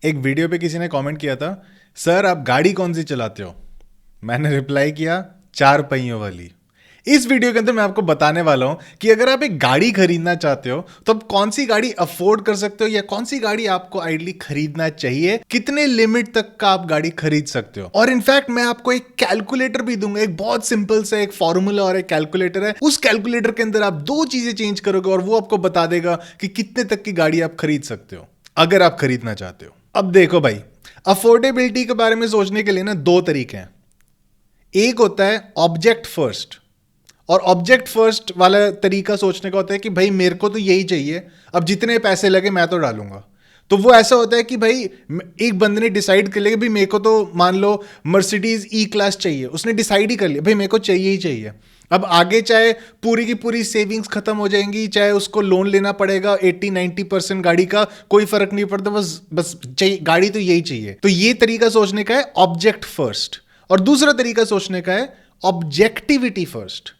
एक वीडियो पे किसी ने कमेंट किया था, सर आप गाड़ी कौन सी चलाते हो। मैंने रिप्लाई किया, चार पहियों वाली। इस वीडियो के अंदर मैं आपको बताने वाला हूं कि अगर आप एक गाड़ी खरीदना चाहते हो तो आप कौन सी गाड़ी अफोर्ड कर सकते हो या कौन सी गाड़ी आपको आइडली खरीदना चाहिए, कितने लिमिट तक का आप गाड़ी खरीद सकते हो। और इनफैक्ट मैं आपको एक कैलकुलेटर भी दूंगा, एक बहुत सिंपल सा एक फॉर्मूला और एक कैलकुलेटर है। उस कैलकुलेटर के अंदर आप दो चीजें चेंज करोगे और वो आपको बता देगा कि कितने तक की गाड़ी आप खरीद सकते हो अगर आप खरीदना चाहते हो। अब देखो भाई, अफोर्डेबिलिटी के बारे में सोचने के लिए ना दो तरीके हैं। एक होता है ऑब्जेक्ट फर्स्ट, और ऑब्जेक्ट फर्स्ट वाला तरीका सोचने का होता है कि भाई मेरे को तो यही चाहिए, अब जितने पैसे लगे मैं तो डालूंगा। तो वो ऐसा होता है कि भाई एक बंदे ने डिसाइड कर लिया कि भाई मेरे को तो मान लो मर्सिडीज ई क्लास चाहिए, उसने डिसाइड ही कर लिया भाई मेरे को चाहिए ही चाहिए। अब आगे चाहे पूरी की पूरी सेविंग्स खत्म हो जाएंगी, चाहे उसको लोन लेना पड़ेगा 80-90% गाड़ी का, कोई फर्क नहीं पड़ता, बस बस चाहिए गाड़ी तो यही चाहिए। तो ये तरीका सोचने का है ऑब्जेक्ट फर्स्ट। और दूसरा तरीका सोचने का है ऑब्जेक्टिविटी फर्स्ट।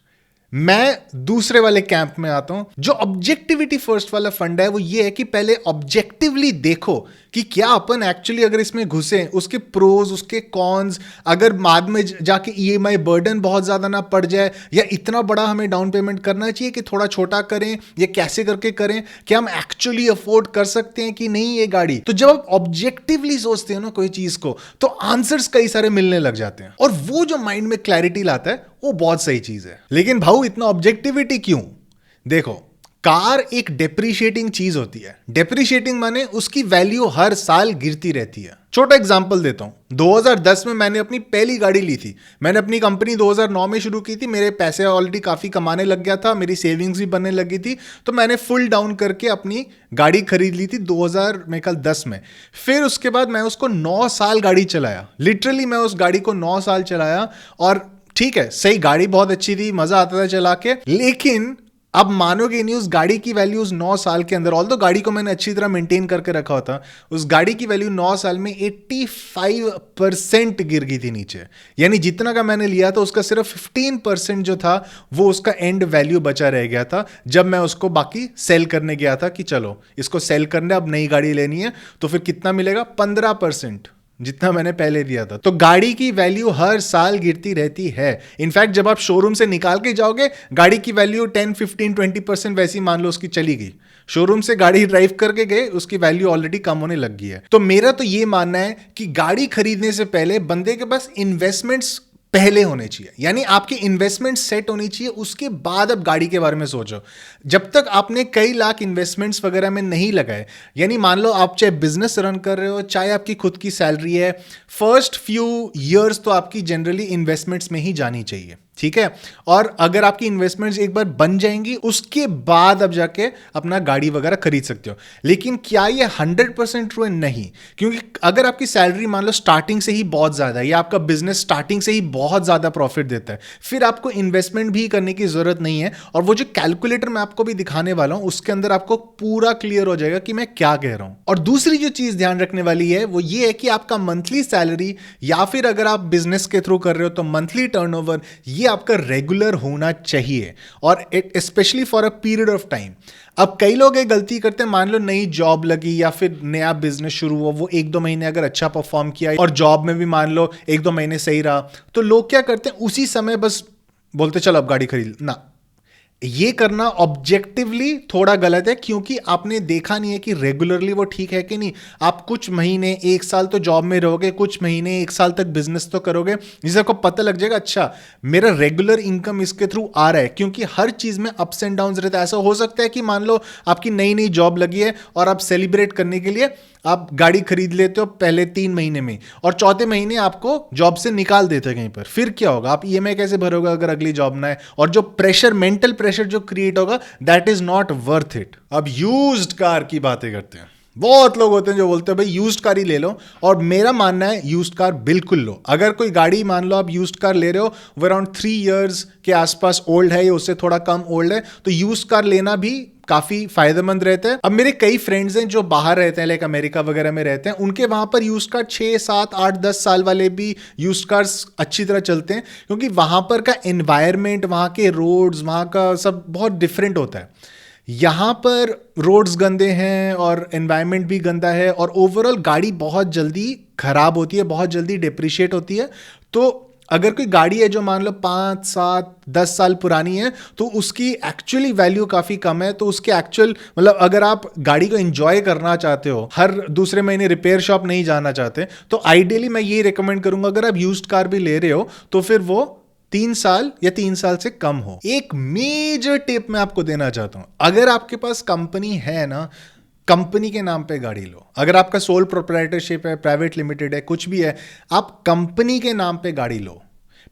मैं दूसरे वाले कैंप में आता हूं। जो ऑब्जेक्टिविटी फर्स्ट वाला फंड है वो ये है कि पहले ऑब्जेक्टिवली देखो कि क्या अपन एक्चुअली अगर इसमें घुसे, उसके प्रोज उसके कॉन्स, अगर बाद में जाके ईएमआई बर्डन बहुत ज्यादा ना पड़ जाए, या इतना बड़ा हमें डाउन पेमेंट करना चाहिए कि थोड़ा छोटा करें, या कैसे करके करें, क्या हम एक्चुअली अफोर्ड कर सकते हैं कि नहीं ये गाड़ी। तो जब आप ऑब्जेक्टिवली सोचते हो ना कोई चीज को, तो आंसर्स कई सारे मिलने लग जाते हैं, और वो जो माइंड में क्लैरिटी लाता है वो बहुत सही चीज है। लेकिन भाऊ इतना ऑब्जेक्टिविटी क्यों? देखो, कार एक डेप्रिशिएटिंग चीज होती है। डेप्रिशिएटिंग माने उसकी वैल्यू हर साल गिरती रहती है। छोटा एग्जांपल देता हूं, 2010 में मैंने अपनी पहली गाड़ी ली थी। मैंने अपनी कंपनी 2009 में शुरू की थी, मेरे पैसे ऑलरेडी काफी कमाने लग गया था, मेरी सेविंग्स भी बनने लगी थी, तो मैंने फुल डाउन करके अपनी गाड़ी खरीद ली थी 2010 में। फिर उसके बाद मैं उसको 9 साल गाड़ी चलाया, लिटरली मैं उस गाड़ी को 9 साल चलाया। और ठीक है, सही गाड़ी बहुत अच्छी थी, मजा आता था चला के, लेकिन अब मानोगे नहीं, उस गाड़ी की वैल्यू उस 9 साल के अंदर, ऑल दो गाड़ी को मैंने अच्छी तरह मेंटेन करके रखा होता, उस गाड़ी की वैल्यू 9 साल में 85% गिर गई थी नीचे। यानी जितना का मैंने लिया था उसका सिर्फ 15% जो था वो उसका एंड वैल्यू बचा रह गया था, जब मैं उसको बाकी सेल करने गया था कि चलो इसको सेल करने अब नई गाड़ी लेनी है। तो फिर कितना मिलेगा? 15%, जितना मैंने पहले दिया था। तो गाड़ी की वैल्यू हर साल गिरती रहती है। इनफैक्ट जब आप शोरूम से निकाल के जाओगे, गाड़ी की वैल्यू 10-15-20% वैसी मान लो उसकी चली गई। शोरूम से गाड़ी ड्राइव करके गए, उसकी वैल्यू ऑलरेडी कम होने लग गई है। तो मेरा तो ये मानना है कि गाड़ी खरीदने से पहले बंदे के पास इन्वेस्टमेंट्स पहले होने चाहिए, यानी आपकी इन्वेस्टमेंट सेट होनी चाहिए, उसके बाद अब गाड़ी के बारे में सोचो। जब तक आपने कई लाख इन्वेस्टमेंट्स वगैरह में नहीं लगाए, यानी मान लो आप चाहे बिजनेस रन कर रहे हो, चाहे आपकी खुद की सैलरी है, फर्स्ट फ्यू ईयर्स तो आपकी जनरली इन्वेस्टमेंट्स में ही जानी चाहिए, ठीक है। और अगर आपकी इन्वेस्टमेंट्स एक बार बन जाएंगी, उसके बाद अब जाके अपना गाड़ी वगैरह खरीद सकते हो। लेकिन क्या ये 100% ट्रू है? नहीं, क्योंकि अगर आपकी सैलरी मान लो स्टार्टिंग से ही बहुत ज्यादा है, या आपका बिजनेस स्टार्टिंग से ही बहुत ज्यादा प्रॉफिट देता है, फिर आपको इन्वेस्टमेंट भी करने की जरूरत नहीं है। और वो जो कैलकुलेटर मैं आपको भी दिखाने वाला हूं, उसके अंदर आपको पूरा क्लियर हो जाएगा कि मैं क्या कह रहा हूं। और दूसरी जो चीज ध्यान रखने वाली है वो ये है कि आपका मंथली सैलरी, या फिर अगर आप बिजनेस के थ्रू कर रहे हो तो मंथली टर्नओवर, ये आपका रेगुलर होना चाहिए, और specially for a period of time. अब कई लोग एक गलती करते हैं, मान लो नई जॉब लगी या फिर नया बिजनेस शुरू हुआ, वो 1-2 महीने अगर अच्छा परफॉर्म किया और जॉब में भी मान लो 1-2 महीने सही रहा, तो लोग क्या करते हैं, उसी समय बस बोलते चलो अब गाड़ी खरीद ना। ये करना ऑब्जेक्टिवली थोड़ा गलत है, क्योंकि आपने देखा नहीं है कि रेगुलरली वो ठीक है कि नहीं। आप कुछ महीने 1 साल तो जॉब में रहोगे, कुछ महीने 1 साल तक बिजनेस तो करोगे, जिससे आपको पता लग जाएगा अच्छा मेरा रेगुलर इनकम इसके थ्रू आ रहा है। क्योंकि हर चीज में अप्स एंड डाउन्स रहता है। ऐसा हो सकता है कि मान लो आपकी नई नई जॉब लगी है और आप सेलिब्रेट करने के लिए आप गाड़ी खरीद लेते हो पहले 3 महीने में, और चौथे महीने आपको जॉब से निकाल देते हैं कहीं पर। फिर क्या होगा? आप ईएमआई कैसे भरोगे अगर अगली जॉब ना है? और जो प्रेशर, मेंटल प्रेशर जो क्रिएट होगा, that is not worth it. अब यूज्ड कार की बातें करते हैं। बहुत लोग होते हैं जो बोलते हैं भाई यूज्ड कार ही ले लो, और मेरा मानना है यूज्ड कार बिल्कुल लो। अगर कोई गाड़ी मान लो आप यूज्ड कार ले रहे हो, वो अराउंड 3 इयर्स के आसपास ओल्ड है या उससे थोड़ा कम ओल्ड है, तो यूज्ड कार लेना भी काफी फायदेमंद रहता है। अब मेरे कई फ्रेंड्स हैं जो बाहर रहते हैं, लाइक अमेरिका वगैरह में रहते हैं, उनके वहां पर यूज्ड कार 6-7-8-10 साल वाले भी यूज्ड कार्स अच्छी तरह चलते हैं, क्योंकि वहां पर का एनवायरमेंट, वहां के रोड्स, वहां का सब बहुत डिफरेंट होता है। यहाँ पर रोड्स गंदे हैं और एनवायरनमेंट भी गंदा है और ओवरऑल गाड़ी बहुत जल्दी खराब होती है, बहुत जल्दी डिप्रिशिएट होती है। तो अगर कोई गाड़ी है जो मान लो 5, 7, 10 साल पुरानी है तो उसकी एक्चुअली वैल्यू काफ़ी कम है। तो उसके एक्चुअल मतलब अगर आप गाड़ी को एंजॉय करना चाहते हो, हर दूसरे महीने रिपेयर शॉप नहीं जाना चाहते, तो आइडियली मैं ये रिकमेंड करूंगा अगर आप यूज्ड कार भी ले रहे हो तो फिर वो 3 साल या 3 साल से कम हो। एक मेजर टिप मैं आपको देना चाहता हूं, अगर आपके पास कंपनी है ना, कंपनी के नाम पे गाड़ी लो। अगर आपका सोल प्रोप्राइटरशिप है, प्राइवेट लिमिटेड है, कुछ भी है, आप कंपनी के नाम पे गाड़ी लो।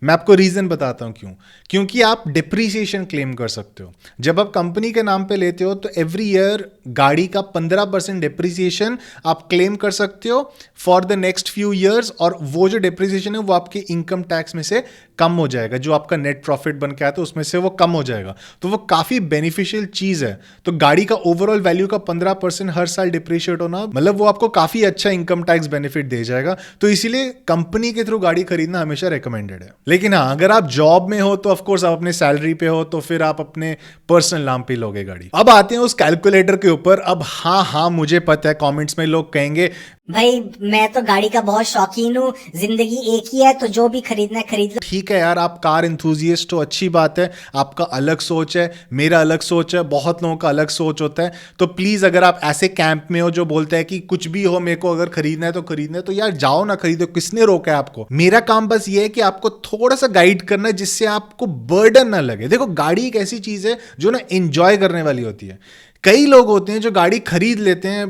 मैं आपको रीजन बताता हूं क्यों। क्योंकि आप डिप्रिसिएशन क्लेम कर सकते हो। जब आप कंपनी के नाम पे लेते हो तो एवरी ईयर गाड़ी का 15% डिप्रिसिएशन आप क्लेम कर सकते हो for the next few years, और वो जो डिप्रिसिएशन है वो आपके इनकम टैक्स में से कम हो जाएगा। जो आपका नेट प्रॉफिट बन के आता है उसमें से वो कम हो जाएगा। तो वो काफी बेनिफिशियल चीज है। तो गाड़ी का ओवरऑल वैल्यू का 15% हर साल डिप्रिशिएट होना, मतलब वो आपको काफी अच्छा इनकम टैक्स बेनिफिट दे जाएगा। तो इसीलिए कंपनी के थ्रू गाड़ी खरीदना हमेशा रिकमेंडेड है। लेकिन हाँ, अगर आप जॉब में हो तो ऑफ कोर्स आप अपने सैलरी पे हो तो फिर आप अपने पर्सनल नाम पे लोगे गाड़ी। अब आते हैं उस कैलकुलेटर के ऊपर। अब हाँ, मुझे पता है कमेंट्स में लोग कहेंगे भाई मैं तो गाड़ी का बहुत शौकीन हूँ, जिंदगी एक ही है तो जो भी खरीदना है खरीद लो। ठीक है यार, आप कार एंथुजियस्ट हो, अच्छी बात है, आपका अलग सोच है, मेरा अलग सोच है, बहुत लोगों का अलग सोच होता है। तो प्लीज अगर आप ऐसे कैंप में हो जो बोलते हैं कि कुछ भी हो मेरे को अगर खरीदना है तो खरीदना है, तो यार जाओ ना, खरीदो, किसने रोका है आपको। मेरा काम बस ये है कि आपको थोड़ा सा गाइड करना है जिससे आपको बर्डन ना लगे। देखो गाड़ी एक ऐसी चीज है जो ना एंजॉय करने वाली होती है। कई लोग होते हैं जो गाड़ी खरीद लेते हैं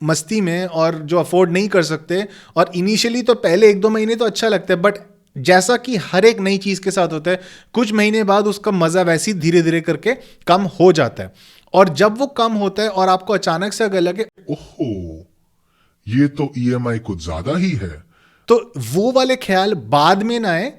मस्ती में और जो अफोर्ड नहीं कर सकते, और इनिशियली तो पहले 1-2 महीने तो अच्छा लगता है, बट जैसा कि हर एक नई चीज के साथ होता है, कुछ महीने बाद उसका मजा वैसे ही धीरे धीरे करके कम हो जाता है। और जब वो कम होता है और आपको अचानक से अगर लगे ओहो, ये तो ईएमआई कुछ ज्यादा ही है, तो वो वाले ख्याल बाद में ना आए,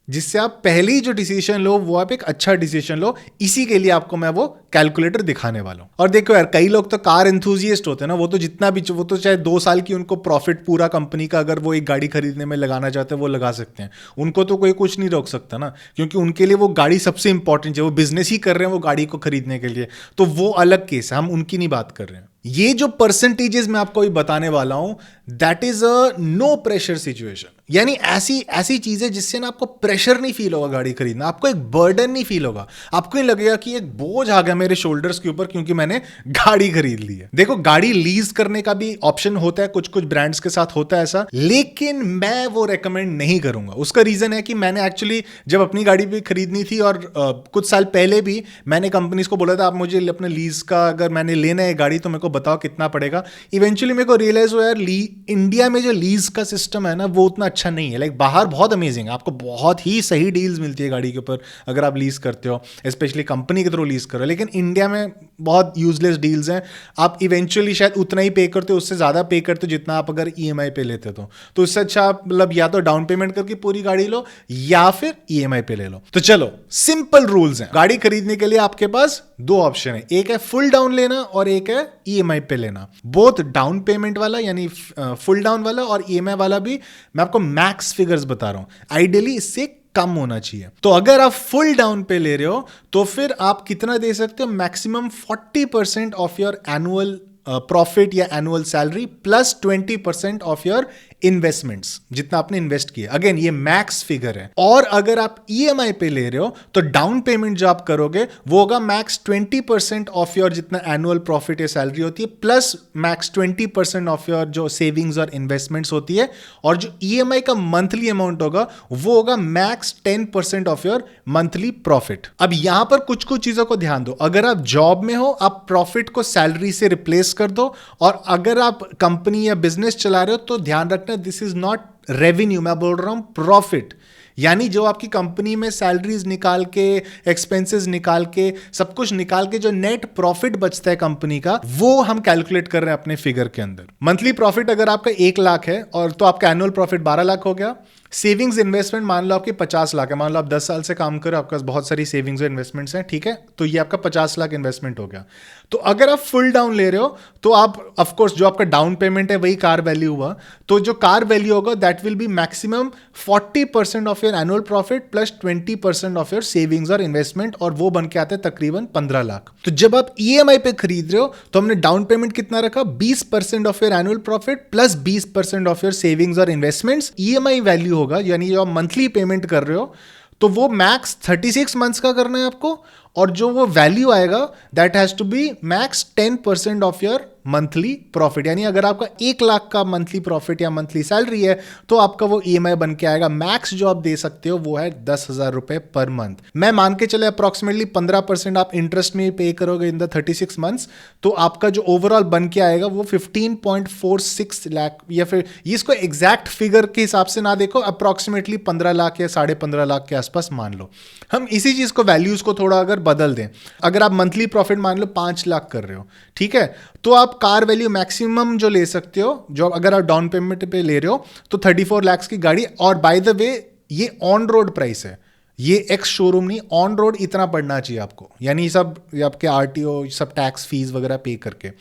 जिससे आप पहले ही जो डिसीजन लो वो आप एक अच्छा डिसीजन लो। इसी के लिए आपको मैं वो कैलकुलेटर दिखाने वाला हूं। और देखो यार, कई लोग तो कार एंथुजियस्ट होते हैं ना, वो तो जितना भी, वो तो चाहे 2 साल की उनको प्रॉफिट पूरा कंपनी का अगर वो एक गाड़ी खरीदने में लगाना चाहते हैं वो लगा सकते हैं। उनको तो कोई कुछ नहीं रोक सकता ना, क्योंकि उनके लिए वो गाड़ी सबसे इंपॉर्टेंट है। वो बिजनेस ही कर रहे हैं वो गाड़ी को खरीदने के लिए, तो वो अलग केस है, हम उनकी नहीं बात कर रहे हैं। ये जो परसेंटेजेस मैं आपको अभी बताने वाला हूं, that is a no pressure situation. यानी ऐसी चीज है जिससे ना आपको प्रेशर नहीं फील होगा गाड़ी खरीदना, आपको एक बर्डन नहीं फील होगा, आपको नहीं लगेगा कि एक बोझ आ गया मेरे शोल्डर्स के ऊपर क्योंकि मैंने गाड़ी खरीद ली है। देखो गाड़ी लीज करने का भी ऑप्शन होता है, कुछ कुछ ब्रांड्स के साथ होता है ऐसा, लेकिन मैं वो रेकमेंड नहीं करूंगा। उसका रीजन है कि मैंने एक्चुअली जब अपनी गाड़ी भी खरीदनी थी और कुछ साल पहले भी मैंने कंपनीज को बोला था आप मुझे अपने लीज का अगर मैंने लेना है गाड़ी तो मेरे को बताओ कितना पड़ेगा। इवेंचुअली मेरे को रियलाइज हुआ यार इंडिया में जो लीज का सिस्टम है ना वो उतना अच्छा नहीं है। लाइक बाहर बहुत अमेजिंग है, आपको बहुत ही सही डील्स मिलती है गाड़ी के ऊपर अगर आप लीज करते हो, स्पेशली कंपनी के थ्रू लीज करो। लेकिन इंडिया में बहुत यूजलेस डील्स हैं। आप इवेंचुअली शायद उतना ही पे करते हो, उससे ज्यादा पे करते हो जितना आप अगर ईएमआई पे लेते तो उससे अच्छा आप मतलब या तो डाउन पेमेंट करके पूरी गाड़ी लो या फिर ईएमआई पे ले लो। तो चलो सिंपल रूल्स हैं। गाड़ी खरीदने के लिए आपके पास 2 ऑप्शन है, एक है फुल डाउन लेना और एक है ईएमआई पे लेना। बोथ डाउन पेमेंट वाला यानी फुल डाउन वाला और ईएमआई वाला भी मैं आपको मैक्स फिगर्स बता रहा हूं, आइडियली इससे कम होना चाहिए। तो अगर आप फुल डाउन पे ले रहे हो तो फिर आप कितना दे सकते हो, maximum 40% of your annual profit या annual salary plus 20% of your investments, जितना आपने इन्वेस्ट किया। अगेन ये मैक्स फिगर है। और अगर आप ईएमआई पे ले रहे हो तो डाउन पेमेंट जो आप करोगे वो होगा मैक्स 20% ऑफ योर जितना एनुअल प्रॉफिट या सैलरी होती है, प्लस मैक्स 20% ऑफ योर जो सेविंग्स और इन्वेस्टमेंट्स होती है। और जो ईएमआई का मंथली अमाउंट होगा वो होगा max 10% of your monthly profit. अब यहां पर कुछ कुछ चीजों को ध्यान दो। अगर आप जॉब में हो आप प्रॉफिट को सैलरी से रिप्लेस कर दो, और अगर आप कंपनी या बिजनेस चला रहे हो तो ध्यान रखना दिस इज नॉट रेवेन्यू, मैं बोल रहा हूं प्रॉफिट। यानी जो आपकी कंपनी में सैलरीज निकाल के, एक्सपेंसेस निकाल के, सब कुछ निकाल के जो नेट प्रॉफिट बचता है कंपनी का, वो हम कैलकुलेट कर रहे हैं अपने फिगर के अंदर। मंथली प्रॉफिट अगर आपका 1 लाख है और तो आपका एनुअल प्रॉफिट 12 लाख हो गया। सेविंग्स इन्वेस्टमेंट मान लो आपकी 50 लाख है, मान लो आप 10 साल से काम करो, आपके पास बहुत सारी सेविंग्स और इन्वेस्टमेंट्स हैं, ठीक है, तो ये आपका 50 लाख इन्वेस्टमेंट हो गया। तो अगर आप फुल डाउन ले रहे हो तो आप ऑफ कोर्स जो आपका डाउन पेमेंट है वही कार वैल्यू हुआ, तो जो कार वैल्यू होगा that will be maximum 40% of your annual profit plus 20% of your savings और इन्वेस्टमेंट, और वो बन के आते हैं तकरीबन 15 लाख। तो जब आप ईएमआई पे खरीद रहे हो तो हमने डाउन पेमेंट कितना रखा, 20% of your annual profit plus 20% of your savings और इन्वेस्टमेंट्स। ईएमआई वैल्यू होगा यानी जो आप मंथली पेमेंट कर रहे हो तो वो मैक्स 36 मंथ्स का करना है आपको, और जो वो वैल्यू आएगा that has to be max 10% of your monthly profit. यानी अगर आपका 1 लाख का मंथली प्रॉफिट या मंथली सैलरी है तो आपका वो ईएमआई बन के आएगा, मैक्स जो आप दे सकते हो वो है 10,000 रुपए पर मंथ। मैं मान के चले अप्रॉक्सीमेटली 15% आप इंटरेस्ट में पे करोगे इन द 36 मंथ्स, तो आपका जो ओवरऑल बन के आएगा वो 15.46 लाख, या फिर इसको एग्जैक्ट फिगर के हिसाब से ना देखो, अप्रॉक्सीमेटली 15 लाख या 15.5 लाख के आसपास मान लो। हम इसी चीज को वैल्यूज को थोड़ा अगर बदल दें, अगर आप मंथली प्रॉफिट मान लो 5 लाख कर रहे हो, ठीक है, तो आप कार वैल्यू मैक्सिमम जो ले सकते हो, जो अगर आप डाउन पेमेंट पे ले रहे हो तो 34 लाख की गाड़ी, और बाय द वे ये ऑन रोड प्राइस है, ये एक्स शोरूम नहीं, ऑन रोड इतना पड़ना चाहिए आपको, यानी सब आपके आरटीओ सब टैक्स फीस वगैरह पे करके।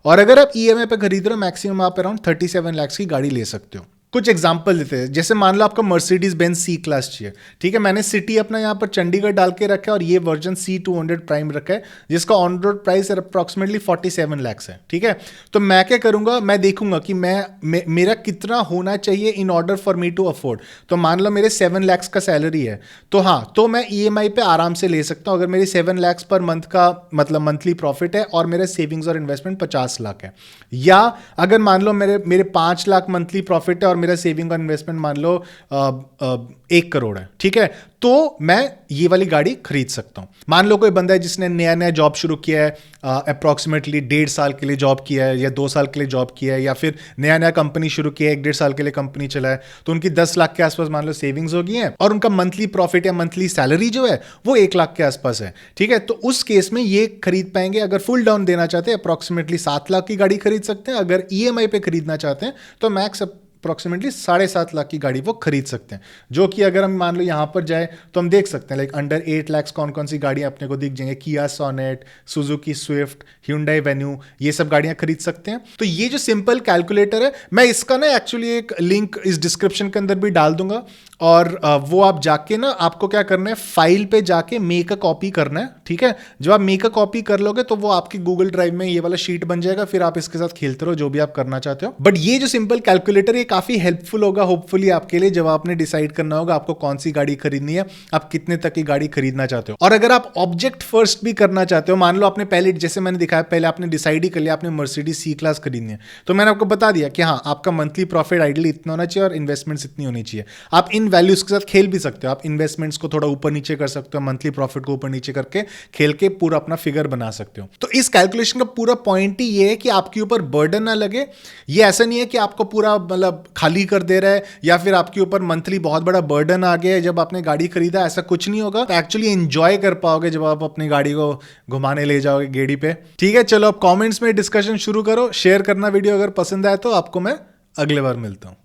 और अगर आप ईएमआई पे खरीद रहे हो मैक्सिमम आप अराउंड 37 लाख की गाड़ी ले सकते हो। कुछ एग्जांपल देते हैं, जैसे मान लो आपका मर्सिडीज बेंज सी क्लास चाहिए, ठीक है, मैंने सिटी अपना यहाँ पर चंडीगढ़ डाल के रखा है और ये वर्जन C200 प्राइम रखा है जिसका on road price approximately 47 lakh है, ठीक है। तो मैं क्या करूंगा, मैं देखूंगा कि मेरा कितना होना चाहिए in order for me to afford. तो मान लो मेरे 7 लाख का सैलरी है, तो हाँ, तो मैं ईएमआई पे आराम से ले सकता हूँ अगर मेरी 7 लाख पर मंथ का मतलब मंथली प्रॉफिट है और मेरे सेविंग्स और इन्वेस्टमेंट 50 लाख है। या अगर मान लो मेरे 5 लाख मंथली प्रॉफिट है और मेरा सेविंग और इन्वेस्टमेंट मान लो 1 करोड़ है, ठीक है, तो मैं ये वाली गाड़ी खरीद सकता हूं। मान लो कोई बंदा है जिसने नया नया जॉब शुरू किया है, अप्रॉक्सीमेटली 1.5 साल के लिए जॉब किया है या 2 साल के लिए जॉब किया है, या फिर नया नया कंपनी शुरू किया है, 1.5 साल के लिए कंपनी चला है, तो उनकी 10 लाख के आसपास मान लो सेविंग्स हो गई है और उनका मंथली प्रॉफिट या मंथली सैलरी जो है वो 1 लाख के आसपास है, ठीक है। तो उस केस में ये खरीद पाएंगे। अगर फुल डाउन देना चाहते हैं अप्रॉक्सीमेटली 7 लाख की गाड़ी खरीद सकते हैं। अगर ईएमआई पे खरीदना चाहते हैं तो मैक्स अप्रॉक्सीमेटली 7.5 लाख की गाड़ी वो खरीद सकते हैं, जो कि अगर हम मान लो यहाँ पर जाए तो हम देख सकते हैं लाइक अंडर 8 लाख कौन कौन सी गाड़ियाँ अपने को दिख जाएंगे, Kia Sonet, Suzuki Swift, Hyundai Venue, ये सब गाड़ियाँ खरीद सकते हैं। तो ये जो सिंपल कैलकुलेटर है, मैं इसका ना एक्चुअली एक लिंक इस डिस्क्रिप्शन के अंदर भी डाल दूंगा, और वो आप जाके ना, आपको क्या करना है, फाइल पे जाके मेक अ कॉपी करना है, ठीक है। जब आप मेक अ कॉपी कर लोगे तो वो आपकी गूगल ड्राइव में ये वाला शीट बन जाएगा, फिर आप इसके साथ खेलते रहो जो भी आप करना चाहते हो। बट ये जो सिंपल कैलकुलेटर ये काफी हेल्पफुल होगा होपफुली आपके लिए, जब आपने डिसाइड करना होगा आपको कौन सी गाड़ी खरीदनी है, आप कितने तक की गाड़ी खरीदना चाहते हो। और अगर आप ऑब्जेक्ट फर्स्ट भी करना चाहते हो, मान लो आपने पहले, जैसे मैंने दिखाया, पहले आपने डिसाइड ही कर लिया आपने मर्सिडीज सी क्लास खरीदनी है, तो मैंने आपको बता दिया कि हाँ, आपका मंथली प्रॉफिट आइडियली इतना होना चाहिए और इन्वेस्टमेंट्स इतनी होनी चाहिए। आप इन वैल्यूज के साथ खेल भी सकते हो, आप इन्वेस्टमेंट्स को थोड़ा ऊपर नीचे कर सकते हो, मंथली प्रॉफिट को ऊपर नीचे करके खेल के पूरा अपना फिगर बना सकते हो। तो इस कैलकुलेशन का पूरा पॉइंट ही ये है कि आपके ऊपर बर्डन ना लगे। ये ऐसा नहीं है कि आपको पूरा मतलब खाली कर दे रहा है या फिर आपके ऊपर मंथली बहुत बड़ा बर्डन आ गया है जब आपने गाड़ी खरीदा, ऐसा कुछ नहीं होगा। तो एक्चुअली एंजॉय कर पाओगे जब आप अपनी गाड़ी को घुमाने ले जाओगे गेड़ी पे, ठीक है। चलो अब कमेंट्स में डिस्कशन शुरू करो, शेयर करना वीडियो अगर पसंद आए तो। आपको मैं अगले बार मिलता हूं।